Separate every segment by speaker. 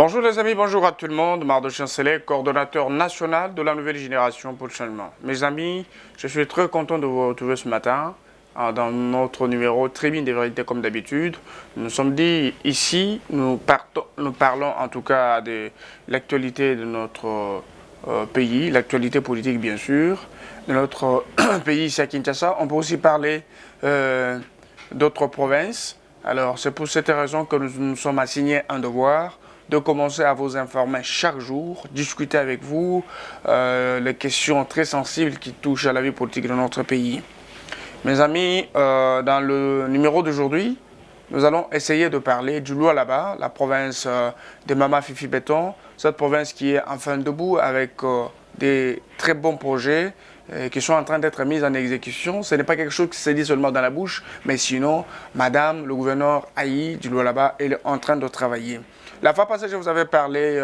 Speaker 1: Bonjour les amis, bonjour à tout le monde. Mardo Chancelet, coordonnateur national de la nouvelle génération pour le changement. Mes amis, je suis très content de vous retrouver ce matin dans notre numéro Tribune des vérités comme d'habitude. Nous sommes dit ici, nous parlons en tout cas de l'actualité de notre pays, l'actualité politique bien sûr, de notre pays ici à Kinshasa. On peut aussi parler d'autres provinces. Alors c'est pour cette raison que nous nous sommes assignés un devoir de commencer à vous informer chaque jour, discuter avec vous les questions très sensibles qui touchent à la vie politique de notre pays. Mes amis, dans le numéro d'aujourd'hui, nous allons essayer de parler du Lualaba, la province de Mama Fifi Béton, cette province qui est enfin debout avec des très bons projets qui sont en train d'être mis en exécution. Ce n'est pas quelque chose qui se dit seulement dans la bouche, mais sinon, madame, le gouverneur Aïe du Lualaba est en train de travailler. La fois passée, je vous avais parlé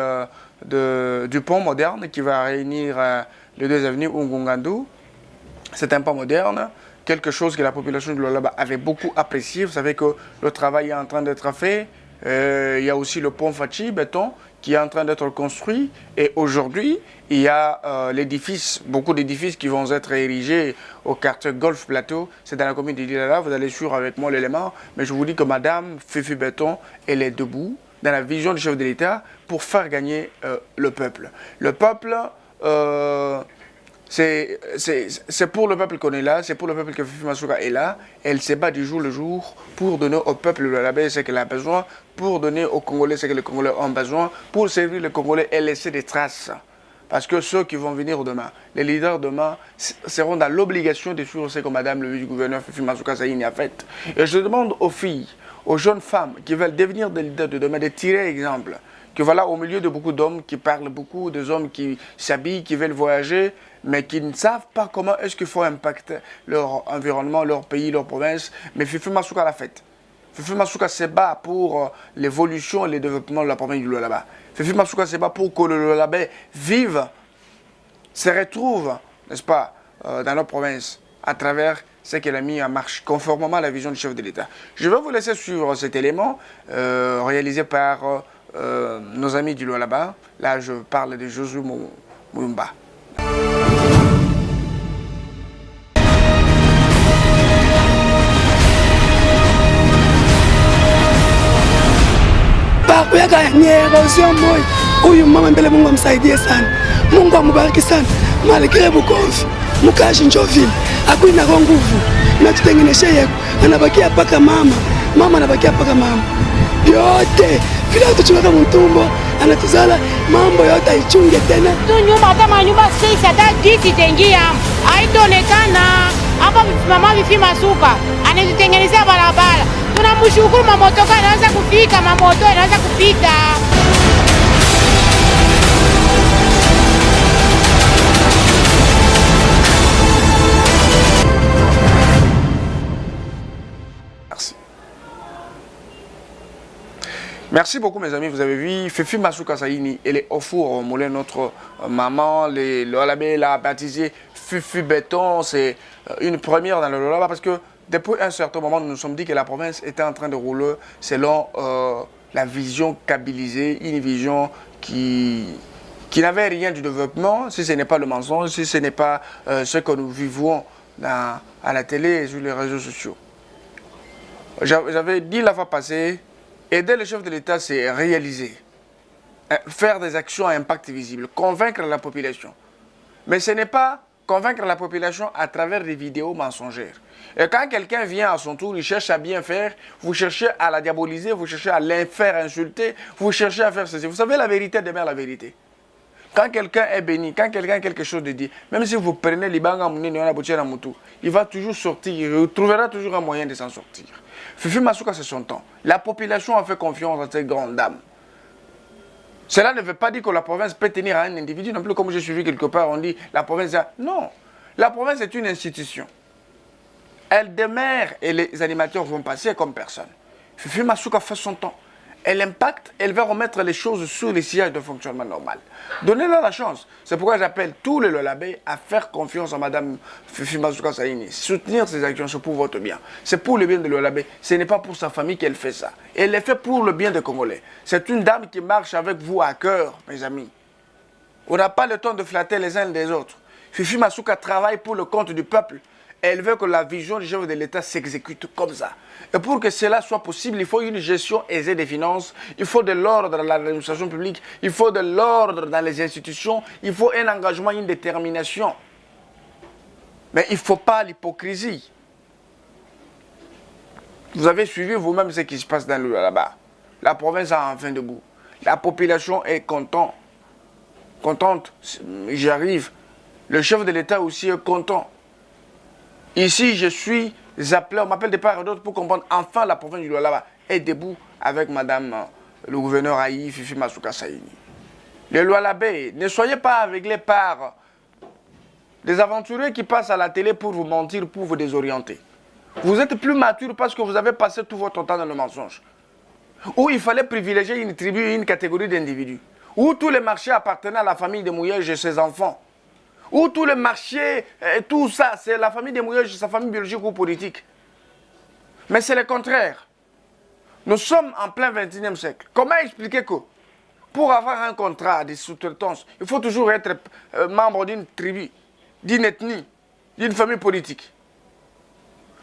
Speaker 1: du pont moderne qui va réunir les deux avenues Ngungandou. C'est un pont moderne, quelque chose que la population de Lualaba avait beaucoup apprécié. Vous savez que le travail est en train d'être fait. Il y a aussi le pont Fachi Béton qui est en train d'être construit. Et aujourd'hui, il y a l'édifice, beaucoup d'édifices qui vont être érigés au quartier Golf Plateau. C'est dans la commune de Lilala. Vous allez suivre avec moi l'élément. Mais je vous dis que madame Fifi Béton, elle est debout dans la vision du chef de l'État pour faire gagner le peuple. Le peuple, c'est pour le peuple qu'on est là, c'est pour le peuple que Fifi Masuka est là. Elle se bat du jour le jour pour donner au peuple de la ce qu'il a besoin, pour donner aux Congolais ce que les Congolais ont besoin, pour servir les Congolais et laisser des traces. Parce que ceux qui vont venir demain, les leaders demain, seront dans l'obligation de suivre ce que madame le vice-gouverneur Fifi Masuka Saïni a fait. Et je demande aux filles, aux jeunes femmes qui veulent devenir des leaders de demain, de tirer exemple. Que voilà, au milieu de beaucoup d'hommes qui parlent beaucoup, des hommes qui s'habillent, qui veulent voyager, mais qui ne savent pas comment est-ce qu'il faut impacter leur environnement, leur pays, leur province. Mais Fifi Masuka l'a fait. Fifi Masuka se bat pour l'évolution et le développement de la province du Lualaba. Fifi Masuka se bat pour que le Lualaba vive, se retrouve, n'est-ce pas, dans notre province, à travers ce qu'elle a mis en marche, conformément à la vision du chef de l'État. Je vais vous laisser suivre cet élément réalisé par nos amis du Lualaba. Là, je parle de Josué Moumba.
Speaker 2: Kuyaka erosion moyo huyu mama mbele, Mungu amsaidie sana, Mungu amubariki sana. Malgré Bukovi Mukashi Njovile akuina kwa nguvu na tutengeneshe yeko, anabakia paka mama, mama anabakia paka mama, yote vile tuchukaka mtumbo anatuzala mambo yote aichunge tena
Speaker 3: tu nyumba, hata manyumba 6 hata 10 itengia haitaonekana hapa. Mama Fifi Masuka anatutengenezea barabara, tunamshukuru. Mamotoka anaanza kufika, mamoto anaanza kupita.
Speaker 1: Merci. Merci beaucoup mes amis, vous avez vu Fifi Masuka Saïni, elle est au four au moulin, notre maman, le Lualaba l'a baptisé Fifi Béton. C'est une première dans le Lualaba parce que depuis un certain moment, nous nous sommes dit que la province était en train de rouler selon la vision kabylisée, une vision qui n'avait rien du développement, si ce n'est pas le mensonge, si ce n'est pas ce que nous vivons à la télé et sur les réseaux sociaux. J'avais dit la fois passée, aider le chef de l'État, c'est réaliser, faire des actions à impact visible, convaincre la population. Mais ce n'est pas convaincre la population à travers des vidéos mensongères. Et quand quelqu'un vient à son tour, il cherche à bien faire, vous cherchez à la diaboliser, vous cherchez à la faire insulter, vous cherchez à faire ceci. Vous savez, la vérité demeure la vérité. Quand quelqu'un est béni, quand quelqu'un a quelque chose de dit, même si vous prenez l'Ibanga Mouni, il va toujours sortir, il trouvera toujours un moyen de s'en sortir. Fifi Masuka, c'est son temps. La population a fait confiance à cette grande dame. Cela ne veut pas dire que la province peut tenir à un individu, non plus comme j'ai suivi quelque part, on dit la province... Non, la province est une institution. Elle demeure et les animateurs vont passer comme personne. Fifi Masuka fait son temps. et l'impact, elle va remettre les choses sur les sièges de fonctionnement normal. Donnez-leur la chance. C'est pourquoi j'appelle tous les Lualabé à faire confiance à Mme Fifi Masuka Saini. Soutenir ses actions, c'est pour votre bien. C'est pour le bien de Lualabé. Ce n'est pas pour sa famille qu'elle fait ça. Elle le fait pour le bien des Congolais. C'est une dame qui marche avec vous à cœur, mes amis. On n'a pas le temps de flatter les uns des autres. Fifi Masuka travaille pour le compte du peuple. Elle veut que la vision du chef de l'État s'exécute comme ça. Et pour que cela soit possible, il faut une gestion aisée des finances, il faut de l'ordre dans l'administration publique, il faut de l'ordre dans les institutions, il faut un engagement, une détermination. Mais il ne faut pas l'hypocrisie. Vous avez suivi vous-même ce qui se passe dans le là-bas. La province est enfin debout. La population est contente. J'y arrive. Le chef de l'État aussi est content. Ici, je suis appelé, on m'appelle de part et d'autre pour comprendre enfin la province du Lualaba est debout avec madame le gouverneur Aïe Fifi Masuka Saini. Les Lualabé, ne soyez pas aveuglés par des aventuriers qui passent à la télé pour vous mentir, pour vous désorienter. Vous êtes plus mature parce que vous avez passé tout votre temps dans le mensonge. Où il fallait privilégier une tribu et une catégorie d'individus. Où tous les marchés appartenaient à la famille de Mouyej et ses enfants. Où tous les marchés, et tout ça, c'est la famille des Mouyej, sa famille biologique ou politique. Mais c'est le contraire. Nous sommes en plein 21e siècle. Comment expliquer que pour avoir un contrat de sous-traitance, il faut toujours être membre d'une tribu, d'une ethnie, d'une famille politique?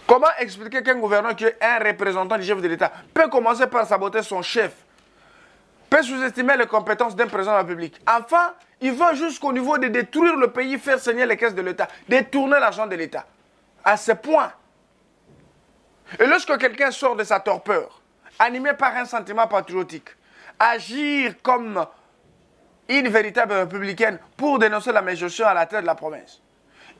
Speaker 1: Comment expliquer qu'un gouverneur qui est un représentant du chef de l'État peut commencer par saboter son chef, peut sous-estimer les compétences d'un président de la République? Enfin, il va jusqu'au niveau de détruire le pays, faire saigner les caisses de l'État, détourner l'argent de l'État. À ce point. Et lorsque quelqu'un sort de sa torpeur, animé par un sentiment patriotique, agir comme une véritable républicaine pour dénoncer la mégestion à la tête de la province,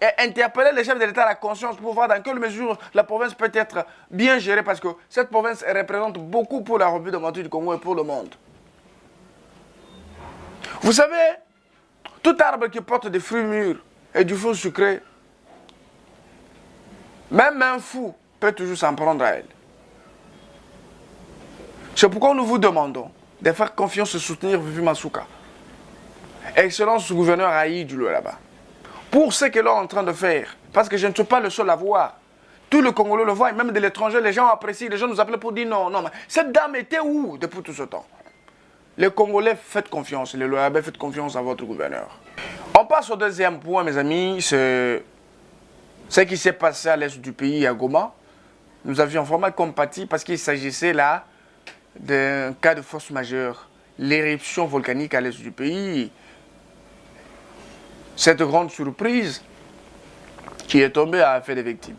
Speaker 1: et interpeller les chefs de l'État à la conscience pour voir dans quelle mesure la province peut être bien gérée, parce que cette province représente beaucoup pour la revue de moitié du Congo et pour le monde. Vous savez, tout arbre qui porte des fruits mûrs et du fruit sucré, même un fou peut toujours s'en prendre à elle. C'est pourquoi nous vous demandons de faire confiance et soutenir Fifi Masuka, Excellence gouverneur Aïe du Lualaba, pour ce qu'elle est en train de faire. Parce que je ne suis pas le seul à voir. Tout le Congolais le voit, et même de l'étranger, les gens apprécient, les gens nous appellent pour dire non, mais cette dame était où depuis tout ce temps? Les Congolais, faites confiance, les Lualabé, faites confiance à votre gouverneur. On passe au deuxième point, mes amis, c'est ce qui s'est passé à l'est du pays, à Goma. Nous avions vraiment compati parce qu'il s'agissait là d'un cas de force majeure. L'éruption volcanique à l'est du pays. Cette grande surprise qui est tombée a fait des victimes.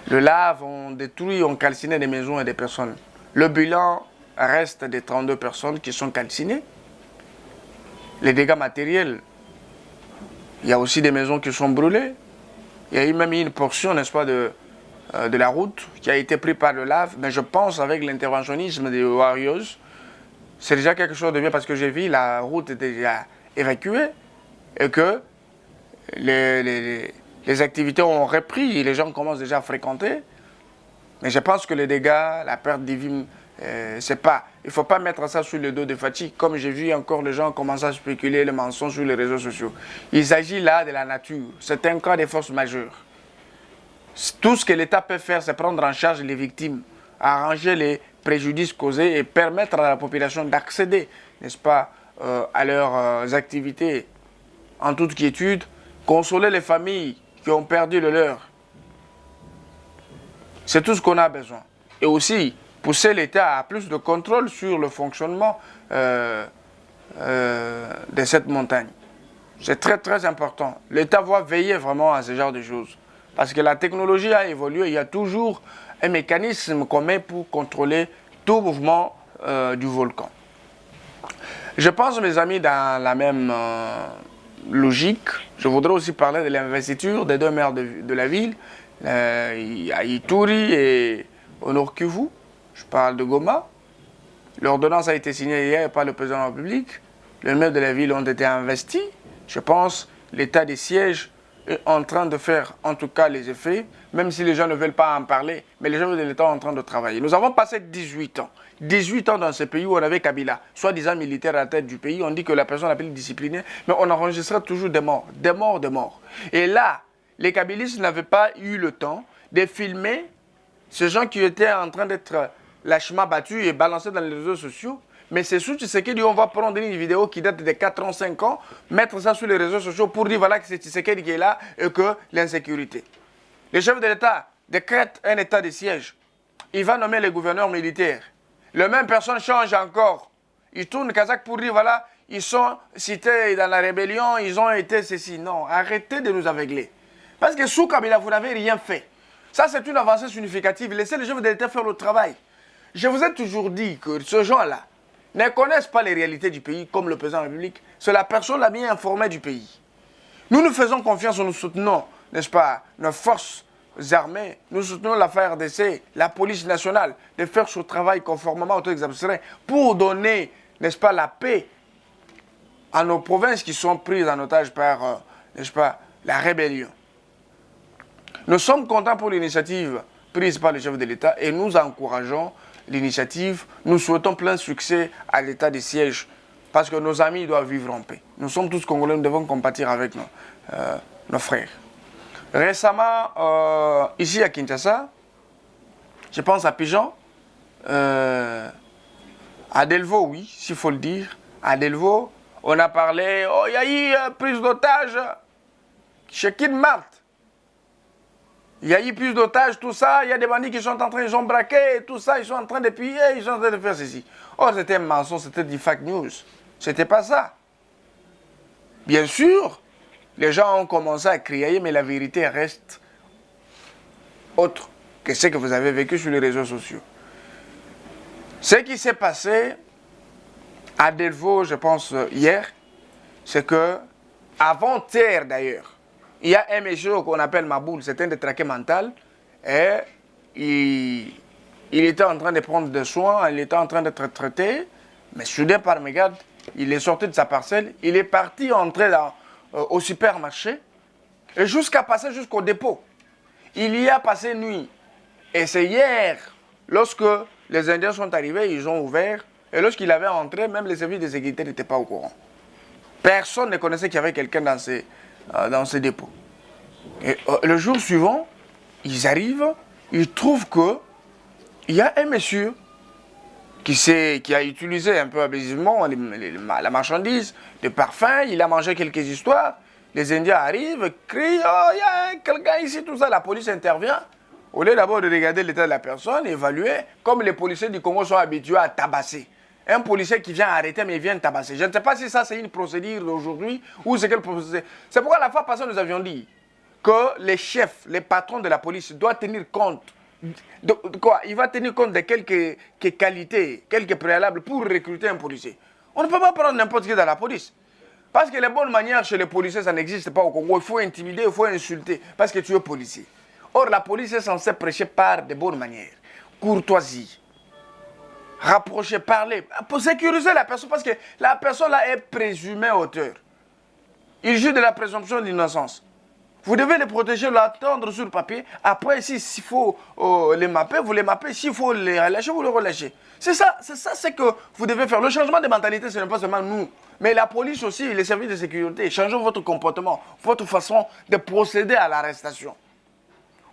Speaker 1: Les laves ont détruit, ont calciné des maisons et des personnes. Le bilan reste de 32 personnes qui sont calcinées. Les dégâts matériels, il y a aussi des maisons qui sont brûlées. Il y a eu même une portion, n'est-ce pas, de la route qui a été prise par le lave. Mais je pense avec l'interventionnisme des Warriors, c'est déjà quelque chose de bien parce que j'ai vu la route est déjà évacuée et que les activités ont repris et les gens commencent déjà à fréquenter. Mais je pense que les dégâts, la perte des vies, c'est pas, il ne faut pas mettre ça sur le dos de fatigue, comme j'ai vu encore les gens commencer à spéculer le mensonge sur les réseaux sociaux. Il s'agit là de la nature, c'est un cas de force majeure. Tout ce que l'État peut faire, c'est prendre en charge les victimes, arranger les préjudices causés et permettre à la population d'accéder, n'est-ce pas, à leurs activités en toute quiétude, consoler les familles qui ont perdu le leur. C'est tout ce qu'on a besoin. Et aussi, pousser l'État à plus de contrôle sur le fonctionnement de cette montagne. C'est très très important. L'État doit veiller vraiment à ce genre de choses. Parce que la technologie a évolué, il y a toujours un mécanisme qu'on met pour contrôler tout mouvement du volcan. Je pense, mes amis, dans la même logique, je voudrais aussi parler de l'investiture des deux maires de la ville, à Ituri et au Nord Kivu. Je parle de Goma. L'ordonnance a été signée hier par le président de la République. Les maires de la ville ont été investis. Je pense l'état des sièges est en train de faire en tout cas les effets, même si les gens ne veulent pas en parler, mais les gens de l'État sont en train de travailler. Nous avons passé 18 ans. 18 ans dans ce pays où on avait Kabila, soi-disant militaire à la tête du pays. On dit que la personne a été disciplinée, mais on enregistrait toujours des morts, des morts, des morts. Et là, les Kabilistes n'avaient pas eu le temps de filmer ces gens qui étaient en train d'être lâchement battus et balancés dans les réseaux sociaux. Mais c'est sous Tshisekedi, on va prendre une vidéo qui date de 4 ans, 5 ans, mettre ça sur les réseaux sociaux pour dire voilà que c'est Tshisekedi qui est là et que l'insécurité. Le chef de l'État décrète un état de siège. Il va nommer les gouverneurs militaires. Les mêmes personnes changent encore. Ils tournent Kazakh pour dire voilà, ils sont cités dans la rébellion, ils ont été ceci. Non, arrêtez de nous aveugler. Parce que sous Kabila, vous n'avez rien fait. Ça, c'est une avancée significative. Laissez les chefs de l'État faire le travail. Je vous ai toujours dit que ces gens-là ne connaissent pas les réalités du pays comme le président de la République. C'est la personne la mieux informée du pays. Nous nous faisons confiance, nous soutenons, n'est-ce pas, nos forces armées, nous soutenons la FARDC, la police nationale, de faire ce travail conformément aux textes abstraits pour donner, n'est-ce pas, la paix à nos provinces qui sont prises en otage par, n'est-ce pas, la rébellion. Nous sommes contents pour l'initiative prise par le chef de l'État et nous encourageons l'initiative. Nous souhaitons plein succès à l'état de siège parce que nos amis doivent vivre en paix. Nous sommes tous Congolais, nous devons compatir avec nos frères. Récemment, ici à Kinshasa, je pense à Pigeon, à Delvaux, oui, s'il faut le dire. À Delvaux, on a parlé, oh, il y a eu prise d'otage chez Kid Mart. Il y a eu plus d'otages, tout ça, il y a des bandits qui sont en train, ils ont braqué, tout ça, ils sont en train de piller, ils sont en train de faire ceci. Oh, c'était un mensonge, c'était du fake news. C'était pas ça. Bien sûr, les gens ont commencé à crier, mais la vérité reste autre que ce que vous avez vécu sur les réseaux sociaux. Ce qui s'est passé à Delvaux, je pense, hier, c'est que, avant-hier d'ailleurs, il y a un monsieur qu'on appelle Maboul, c'est un détraqué mental, et il était en train de prendre des soins, il était en train d'être traité, mais soudain par mégarde, il est sorti de sa parcelle, il est parti entrer au supermarché, et jusqu'à passer jusqu'au dépôt. Il y a passé nuit. Et c'est hier, lorsque les Indiens sont arrivés, ils ont ouvert, et lorsqu'il avait entré, même les services de sécurité n'étaient pas au courant. Personne ne connaissait qu'il y avait quelqu'un dans ces dépôts. Et le jour suivant, ils arrivent, ils trouvent qu'il y a un monsieur qui a utilisé un peu abusivement la marchandise, des parfums, il a mangé quelques histoires. Les Indiens arrivent, crient, oh, il y a quelqu'un ici, tout ça. La police intervient. Au lieu d'abord de regarder l'état de la personne, évaluer, comme les policiers du Congo sont habitués à tabasser. Un policier qui vient arrêter, mais il vient tabasser. Je ne sais pas si ça, c'est une procédure d'aujourd'hui ou c'est quelle procédure. C'est pourquoi la fois passée, nous avions dit que les chefs, les patrons de la police doivent tenir compte de quoi? Il va tenir compte de quelques qualités, quelques préalables pour recruter un policier. On ne peut pas prendre n'importe qui dans la police. Parce que les bonnes manières chez les policiers, ça n'existe pas au Congo. Il faut intimider, il faut insulter, parce que tu es policier. Or, la police est censée prêcher par de bonnes manières, courtoisie. Rapprocher, parler, pour sécuriser la personne, parce que la personne là est présumée auteur. Il joue de la présomption d'innocence. Vous devez les protéger, l'attendre sur le papier. Après, s'il faut les mapper, vous les mappez. S'il faut les relâcher, vous les relâchez. C'est ça ce que vous devez faire. Le changement de mentalité, ce n'est pas seulement nous, mais la police aussi, les services de sécurité. Changez votre comportement, votre façon de procéder à l'arrestation.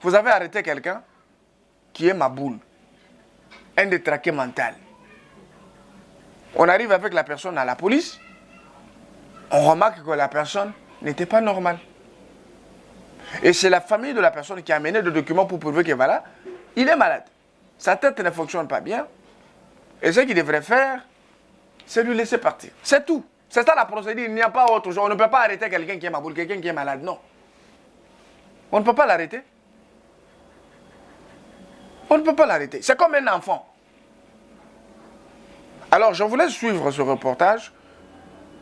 Speaker 1: Vous avez arrêté quelqu'un qui est Maboul. Un détraqué mental. On arrive avec la personne à la police, on remarque que la personne n'était pas normale. Et c'est la famille de la personne qui a amené des documents pour prouver que voilà, il est malade. Sa tête ne fonctionne pas bien. Et ce qu'il devrait faire, c'est lui laisser partir. C'est tout. C'est ça la procédure. Il n'y a pas autre chose. On ne peut pas arrêter quelqu'un qui est Maboul, quelqu'un qui est malade. Non. On ne peut pas l'arrêter. On ne peut pas l'arrêter. C'est comme un enfant. Alors, je vous laisse suivre ce reportage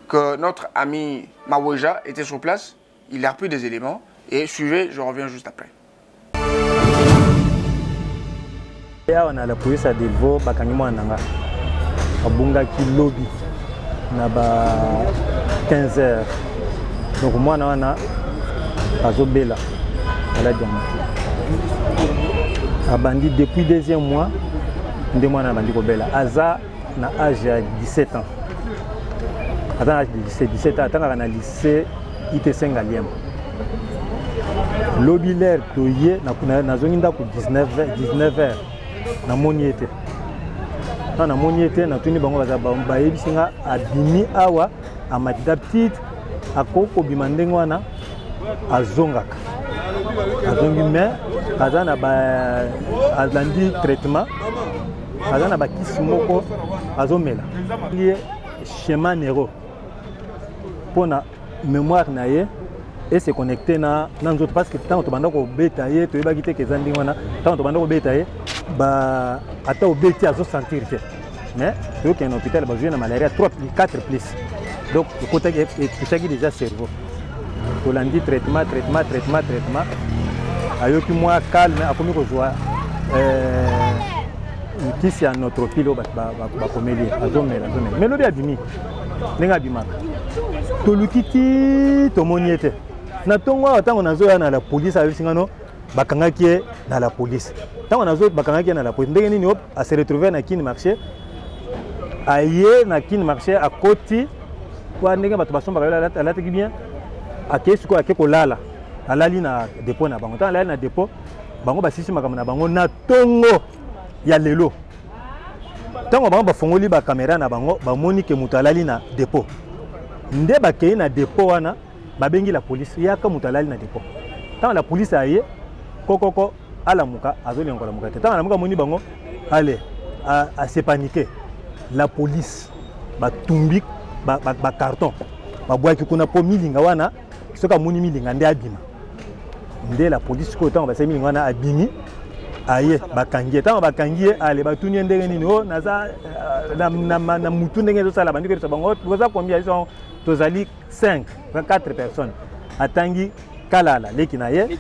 Speaker 1: que notre ami Maweja était sur place. Il a repris des éléments. Et suivez, je reviens juste après.
Speaker 4: On a la police à Delvaux, Bakanyuma Nanga. Abunga qui lobby. On a 15 heures. Donc, moi, on a azobela maladi ya motu abandi depuis deuxième mois nde mwana abandi kobela aza na âge ya 17 ans aza na âge de 17 ans atangaka na lycée ITC Ngaliema lobi lere toye nazongi ndako 19h namoni ete namoni ete natuni bango bayebisi nga abimi awa amatita petite akokobima ndenge wana azongaka azongi me aza na alandi traitement aza na bakisi moko azomela ye schéma nero mpona mémoire na ye et se connecter na nzoto parce que tant tobanda ko beta ye toyebaki te ke eza ndenge wana tant tobanda ko beta ye ba ata obeti azo sentir te mais toyoki na hôpital bazwi na malaria 3 4 plus donc ekotaki etouchaki déjà cerveau tolandi traitement ayoki mwa calme akomi kozwa kisi ya notropile oyo bakomeli azomela mais lobi abimi ndenge abimaka toluki ti tomoni ete na ntongo awa ntango nazoya na la police ayebisi ngano bakangaki ye na la police ntango bakangaki ye na la police ndenge nini ase retrouve na kini marché aye na kini marché akoti kwa ndenge bato basombaka alataki bien akei sikoyo ake kolala alali na dépôt na bango ntango alali na dépôt bango basisi makambo na bango na ntongo ya lelo ntango bango bafongoli bakamera na bango bamoni ke moto alali na dépôt nde bakei na dépôt wana babengi la police yaka moto alali na dépôt ntango la police aye kokoko alamuka azolenga lamuka te ntango alamuka moni bango ale ase paniqué la police batumbi bacarton babwaki kuna po milinga wana soki amoni milinga nde abima nde la police sikoyo ntango basali milinga wana abimi aye bakangi ye ntango bakangi ye ale batuni ye ndenge nini o naza na mutu ndenge ezosala bandi koyebisa bango boza combien so tozali 4 personnes atangi kalala leki na ye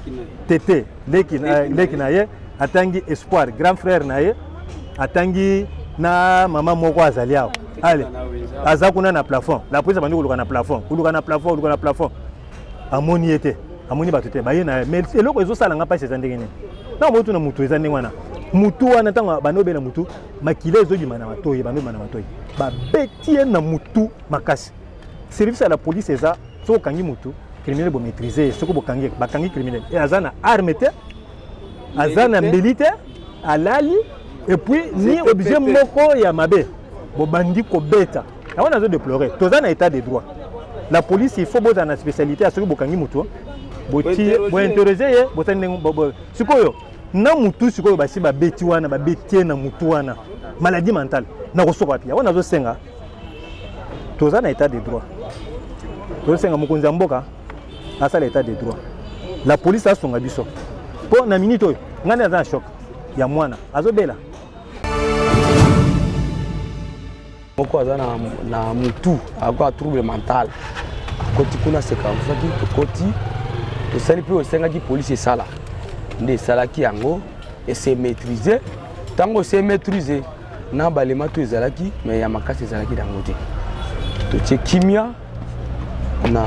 Speaker 4: tete leki na ye atangi espoir grand frère na ye atangi na mama moko azali awa ale aza kuna na plafond la police abandi koluka na plafond amoni ye te amoni bato te baye na ye mais eloko ezosalanga mpasi eza ndenge nini ntango botuna mutu eza ndenge wana mutu wana ntango banobela mutu makila ezobima na matoyi banobima na matoyi babeti ye na mutu makasi service ya la police eza soki okangi mutu criminel bomaîtrise ye soki bakangi criminel e aza na arme te aza na mbeli te alali epuis ni objet moko ya mabe bobandi kobeta yango nazo déploré toza na état de droit la police il faut bozala na spécialité ya soki bokangi mutu bointerroge ye botali ndenge sikoyo na mutu sikoyo basi babeti wana babeti ye na mutu wana maladie mentale nakosoka wapi yango nazosenga toza na état de droit tozosenga mokonzi ya mboka asala état de droit la police asonga biso mpo na minute oyo ngai nde aza na choc ya mwana azobela
Speaker 5: moko aza na mutu akoa trouble mental akoti kuna sekamfaki tokoti tosali mpe osengaki polisi esala nde esalaki yango ese maîtrise ntango ese maîtrise na balema to ezalaki me ya makasi ezalaki nango te totie kimia na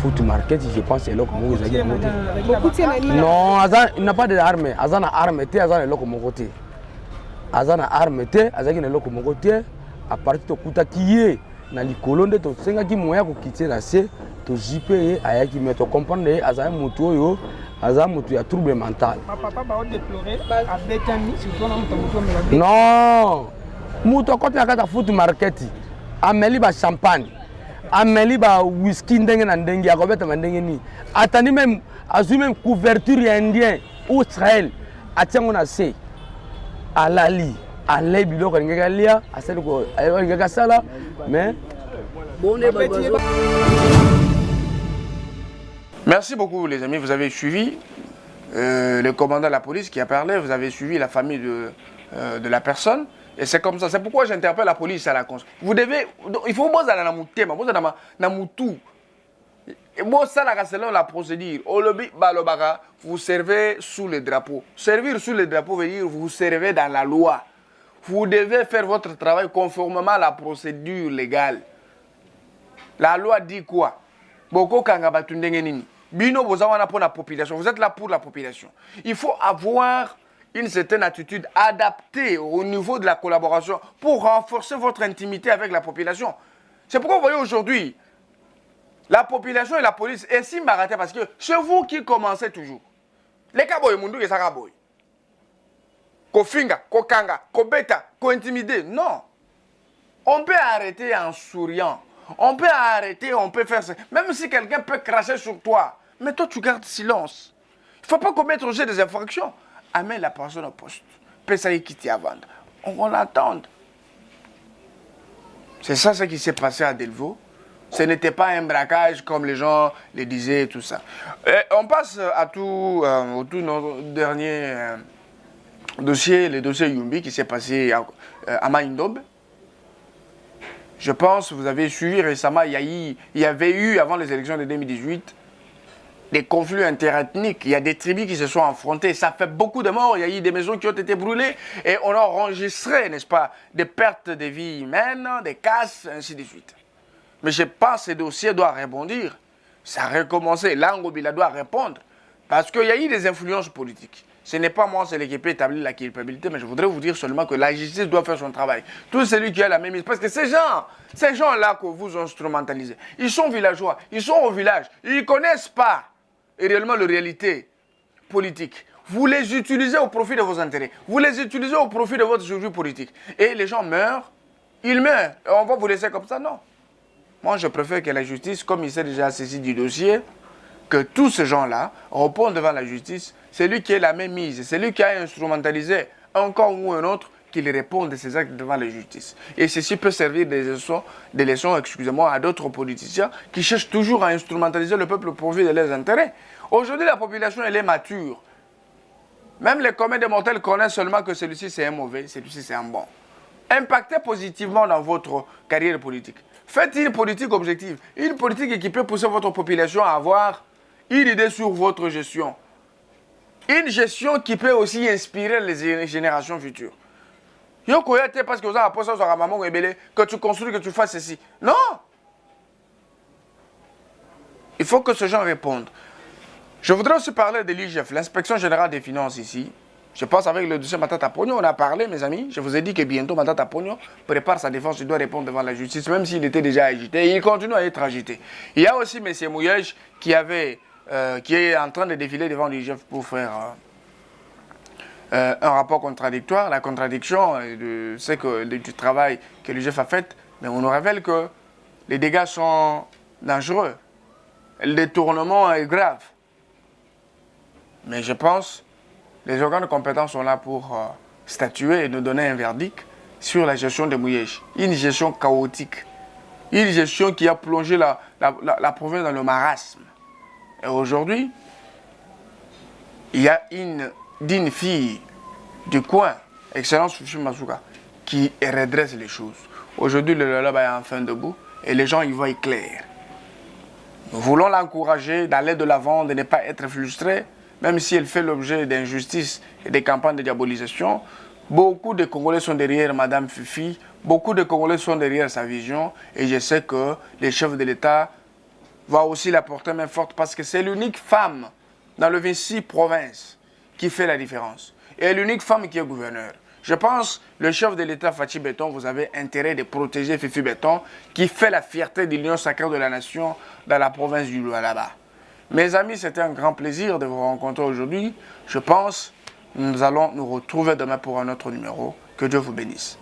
Speaker 5: foot market je pense eloko moko ezalaki nango te non il n'a pas d'arme aza na arme te aza na eloko moko te aza na arme te azalaki na eloko moko te aparti tokutaki ye na likolo nde tosengaki moya kokite na se tozwi mpe ye ayaki me tocomprendre ye azali motu oyo aza motu ya trouble mental non motu akoti na kati ya foot market ameli bachampagne ameli bawhiski ndenge na ndenge akobetama ndenge nini atandi meme azwi meme couverture ya indien ou israel atiango na se alali alai biloko alingaki alia alingaki asala mais
Speaker 1: Merci beaucoup les amis, vous avez suivi le commandant de la police qui a parlé, vous avez suivi la famille de la personne. Et c'est comme ça, c'est pourquoi j'interpelle la police à la cause. Vous devez, il faut que vous ayez un thème, vous avez selon la procédure. Au lobby, vous servez sous le drapeau. Servir sous le drapeau veut dire vous servez dans la loi. Vous devez faire votre travail conformément à la procédure légale. La loi dit quoi? Boko kanga batundenge nini? Bino, vous avez pour la population. Vous êtes là pour la population. Il faut avoir une certaine attitude adaptée au niveau de la collaboration pour renforcer votre intimité avec la population. C'est pourquoi vous voyez aujourd'hui, la population et la police est si baratée parce que c'est vous qui commencez toujours. Les kaboy, mundu, et saraboy. Ko finga, ko kanga, ko beta, ko intimider. Non. On peut arrêter en souriant. On peut arrêter, on peut faire ça. Même si quelqu'un peut cracher sur toi. Mais toi, tu gardes silence. Il ne faut pas commettre des infractions. Amène la personne au poste. Pessaye quitter à vendre. On l'attend. C'est ça ce qui s'est passé à Delvaux. Ce n'était pas un braquage comme les gens le disaient et tout ça. Et on passe à tout notre dernier dossier, le dossier Yumbi qui s'est passé à Maïndob. Je pense, vous avez suivi récemment, il y avait eu, avant les élections de 2018, des conflits interethniques. Il y a des tribus qui se sont affrontées. Ça fait beaucoup de morts. Il y a eu des maisons qui ont été brûlées. Et on a enregistré, n'est-ce pas, des pertes de vie humaines, des casses, ainsi de suite. Mais je pense que ce dossier doit rebondir. Ça a recommencé. Là, Ngobila doit répondre. Parce qu'il y a eu des influences politiques. Ce n'est pas moi, c'est l'équipe qui peut établir la culpabilité, mais je voudrais vous dire seulement que la justice doit faire son travail. Tout celui qui a la même mise. Parce que ces gens-là que vous instrumentalisez, ils sont villageois, ils sont au village, ils ne connaissent pas réellement la réalité politique. Vous les utilisez au profit de vos intérêts. Vous les utilisez au profit de votre survie politique. Et les gens meurent, ils meurent. Et on va vous laisser comme ça, non. Moi, je préfère que la justice, comme il s'est déjà saisi du dossier, que tous ces gens-là répondent devant la justice. C'est lui qui est la même mise, c'est lui qui a instrumentalisé un camp ou un autre, qu'il réponde de ses actes devant la justice. Et ceci peut servir des leçons, excusez-moi, à d'autres politiciens qui cherchent toujours à instrumentaliser le peuple au profit de leurs intérêts. Aujourd'hui, la population, elle est mature. Même les communs des mortels connaissent seulement que celui-ci c'est un mauvais, celui-ci c'est un bon. Impactez positivement dans votre carrière politique. Faites une politique objective, une politique qui peut pousser votre population à avoir une idée sur votre gestion. Une gestion qui peut aussi inspirer les générations futures. Yoko yate parce que vous avez posé sur maman que tu construis, que tu fasses ceci. Non! Il faut que ce gens répondent. Je voudrais aussi parler de l'IGF, l'Inspection Générale des Finances ici. Je pense avec le dossier Matata Pogno, on a parlé, mes amis. Je vous ai dit que bientôt Matata Pogno prépare sa défense, il doit répondre devant la justice, même s'il était déjà agité. Et il continue à être agité. Il y a aussi M. Mouyej qui est en train de défiler devant l'IGF pour faire un rapport contradictoire. La contradiction du travail que l'IGF a fait, mais on nous révèle que les dégâts sont dangereux. Le détournement est grave. Mais je pense que les organes compétents sont là pour statuer et nous donner un verdict sur la gestion de Mouyej. Une gestion chaotique. Une gestion qui a plongé la province dans le marasme. Et aujourd'hui, il y a une digne fille du coin, Excellence Fufu Masuka, qui redresse les choses. Aujourd'hui, le Loloba est enfin debout et les gens y voient clair. Nous voulons l'encourager d'aller de l'avant, de ne pas être frustré, même si elle fait l'objet d'injustices et de campagnes de diabolisation. Beaucoup de Congolais sont derrière Madame Fifi, beaucoup de Congolais sont derrière sa vision, et je sais que les chefs de l'État vont aussi la porter main forte parce que c'est l'unique femme dans le 26 provinces qui fait la différence. Et l'unique femme qui est gouverneur. Je pense le chef de l'État, Fachi Béton, vous avez intérêt de protéger Fifi Béton, qui fait la fierté de l'Union sacrée de la nation dans la province du Lualaba. Mes amis, c'était un grand plaisir de vous rencontrer aujourd'hui. Je pense que nous allons nous retrouver demain pour un autre numéro. Que Dieu vous bénisse.